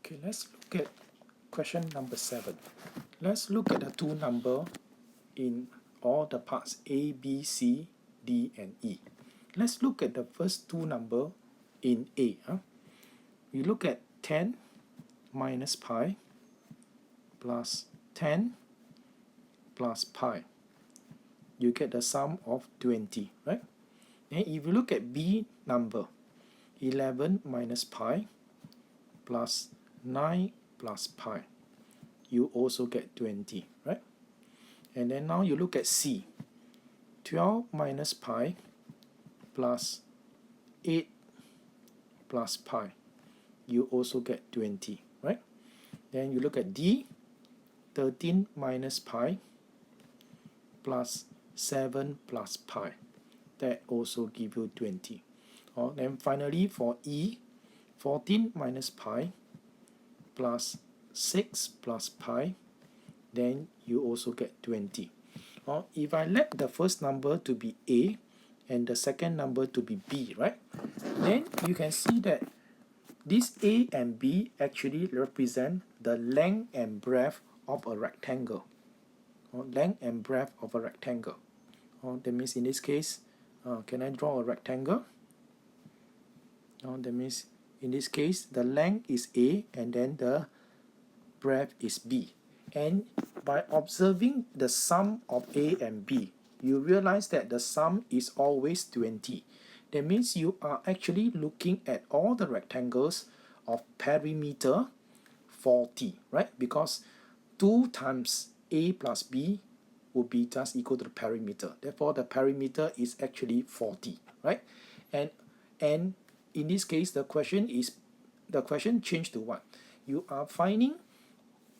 Okay, let's look at question number 7. Let's look at the two number in all the parts A, B, C, D, and E. Let's look at the first two number in A. We look at 10 minus pi plus 10 plus pi. You get the sum of 20, right? And if you look at B number, 11 minus pi plus 9 plus pi, you also get 20, right? And then now you look at C, 12 minus pi plus 8 plus pi, you also get 20, right? Then you look at D, 13 minus pi plus 7 plus pi, that also give you 20. Then finally for E, 14 minus pi plus 6 plus pi, then you also get 20. If I let the first number to be A and the second number to be B, right? Then you can see that this A and B actually represent the length and breadth of a rectangle. Length and breadth of a rectangle. That means in this case, can I draw a rectangle? That means in this case, the length is A and then the breadth is B. And by observing the sum of A and B, you realize that the sum is always 20. That means you are actually looking at all the rectangles of perimeter 40, right? Because 2 times A plus B would be just equal to the perimeter. Therefore, the perimeter is actually 40, right? And in this case, the question changed to what? You are finding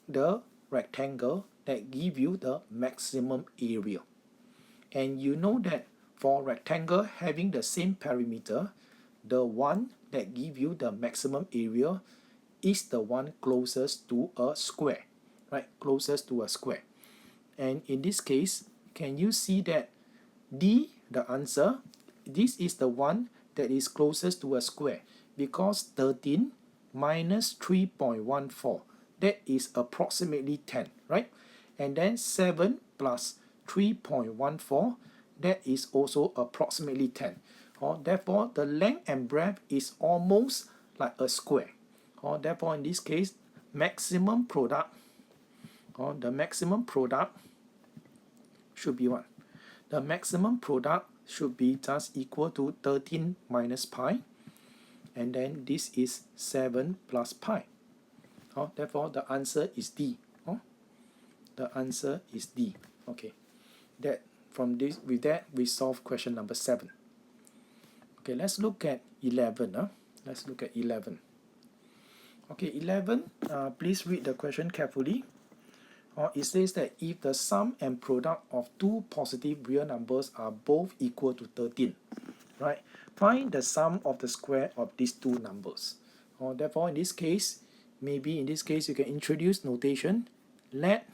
the rectangle that give you the maximum area. And you know that for rectangle having the same perimeter, the one that give you the maximum area is the one closest to a square, right? Closest to a square. And in this case, can you see that D, the answer, this is the one that is closest to a square, because 13 minus 3.14, that is approximately 10, right? And then 7 plus 3.14, that is also approximately 10. Therefore, the length and breadth is almost like a square. Therefore, in this case, maximum product, the maximum product should be what? The maximum product should be just equal to 13 minus pi, and then this is 7 plus pi. Therefore, the answer is D. The answer is D. Okay. With that, we solve question number 7. Okay, let's look at 11. Let's look at 11. Okay, 11, please read the question carefully. It says that if the sum and product of two positive real numbers are both equal to 13, right? Find the sum of the square of these two numbers. Therefore, in this case, maybe in this case you can introduce notation. Let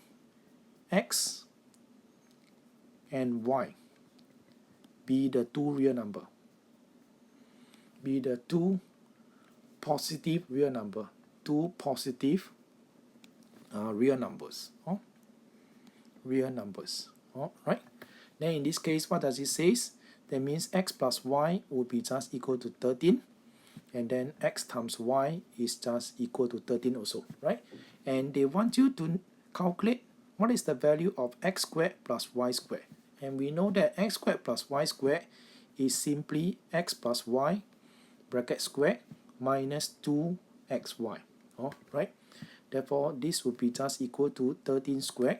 x and y be the two real number. Be the two positive real number. Two positive real numbers. Real numbers. Right? Then in this case, what does it say? That means x plus y will be just equal to 13. And then x times y is just equal to 13 also, right? And they want you to calculate what is the value of x squared plus y squared. And we know that x squared plus y squared is simply x plus y bracket squared minus 2xy, right? Therefore, this would be just equal to 13 squared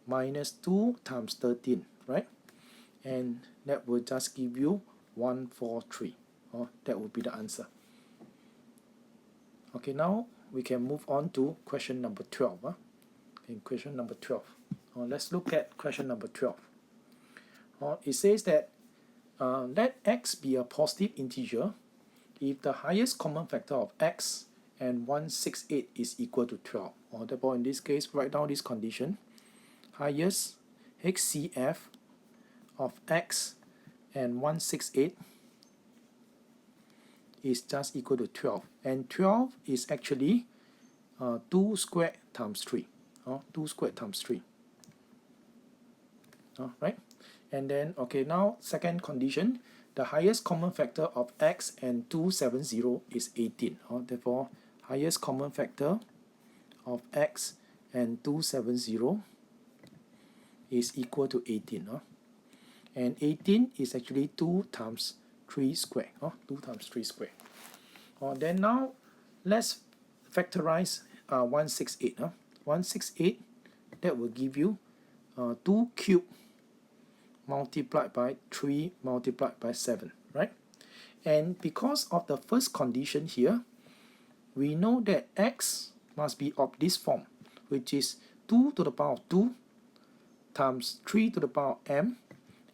minus 2 times 13, right? And that will just give you 143. That would be the answer. Okay, now we can move on to question number 12. In question number 12. Let's look at question number 12. It says that let x be a positive integer if the highest common factor of x and 168 is equal to 12. Therefore, in this case, write down this condition. Highest HCF of x and 168 is just equal to 12. And 12 is actually 2 squared times 3. 2 squared times 3. Right? And then, okay, now second condition, the highest common factor of x and 270 is 18. Therefore, highest common factor of x and 270 is equal to 18. And 18 is actually 2 times 3 squared. 2 times 3 squared. Then now, let's factorize 168. 168, that will give you 2 cubed multiplied by 3 multiplied by 7, right? And because of the first condition here, we know that x must be of this form, which is 2 to the power of 2 times 3 to the power of m,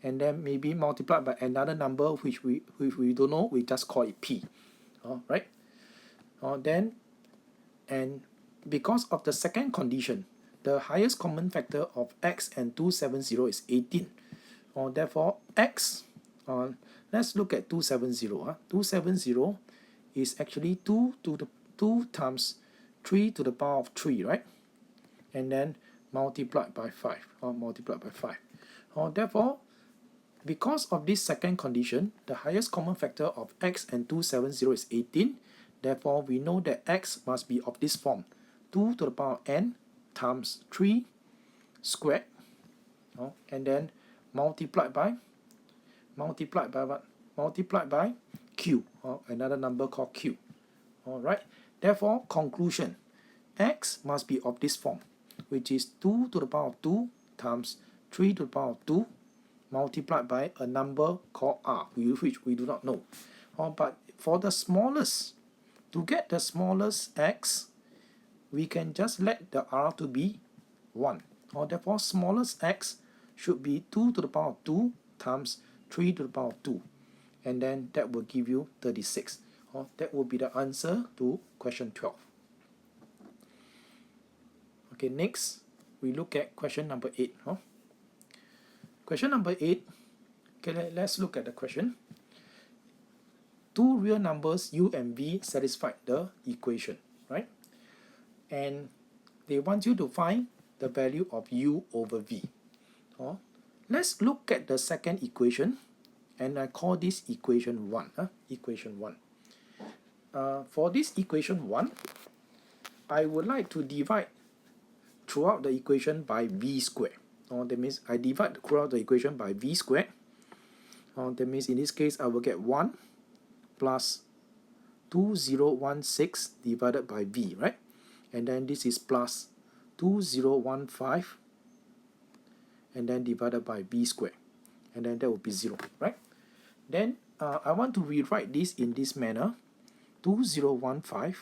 and then maybe multiplied by another number which we don't know, we just call it p. Right? Then, and because of the second condition, the highest common factor of x and 270 is 18. Therefore, x, let's look at 270. 270 is actually 2 times 3 to the power of 3, right? And then multiplied by 5, multiplied by 5. Therefore, because of this second condition, the highest common factor of x and 270 is 18. Therefore, we know that x must be of this form, 2 to the power of n times 3 squared, and then multiplied by what? Multiplied by q, another number called q. Alright, therefore, conclusion, x must be of this form, which is 2 to the power of 2 times 3 to the power of 2 multiplied by a number called r, which we do not know. But for the smallest, to get the smallest x, we can just let the r to be 1. Therefore, smallest x should be 2 to the power of 2 times 3 to the power of 2. And then that will give you 36. That will be the answer to question 12. Okay, next, we look at question number 8. Question number 8, okay, let's look at the question. Two real numbers u and v satisfy the equation, right? And they want you to find the value of u over v. Let's look at the second equation, and I call this equation 1. Equation 1. For this equation 1, I would like to divide throughout the equation by v squared. That means I divide throughout the equation by v squared. That means in this case I will get 1 plus 2016 divided by v, right? And then this is plus 2015 and then divided by v squared, and then that will be 0, right? Then I want to rewrite this in this manner: 2015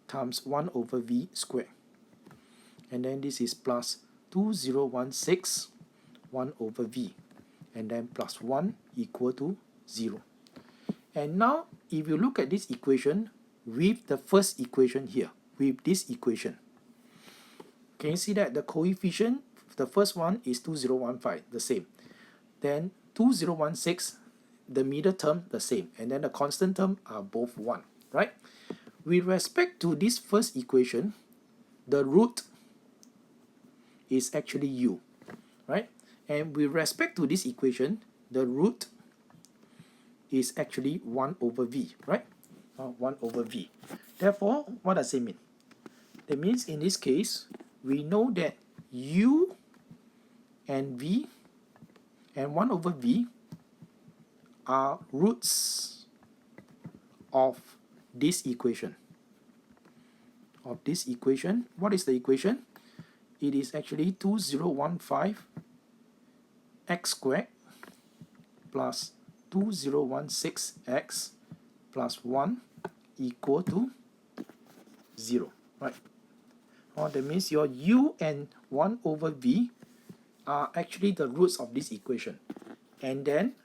times 1 over v squared, and then this is plus 2016 1 over v, and then plus 1 equal to 0. And now if you look at this equation with the first equation here, with this equation, can you see that the coefficient, the first one is 2015, the same. Then 2016, the middle term, the same. And then the constant term are both 1, right? With respect to this first equation, the root is actually u, right? And with respect to this equation, the root is actually 1 over v, right? 1 over v. Therefore, what does it mean? That means in this case, we know that u and v and 1 over v are roots of this equation. Of this equation, what is the equation? It is actually 2015 x squared plus 2016 x plus 1 equal to 0, right? That means your u and 1 over v are actually the roots of this equation. And then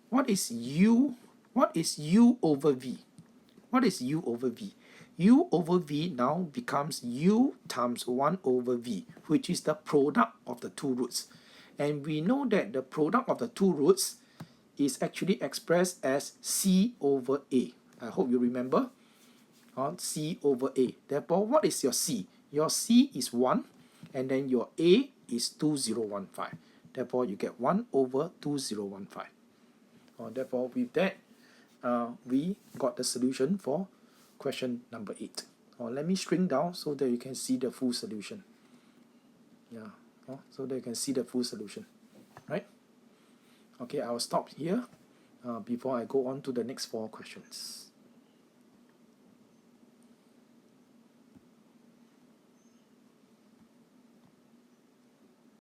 what is u? What is u over v? What is u over v? U over v now becomes u times 1 over v, which is the product of the two roots. And we know that the product of the two roots is actually expressed as c over a. I hope you remember. C over A. Therefore, what is your C? Your C is 1, and then your A is 2015. Therefore, you get 1 over 2015. Therefore, with that, we got the solution for question number 8. Let me shrink down so that you can see the full solution. Yeah, so that you can see the full solution, right? Okay, I will stop here before I go on to the next 4 questions.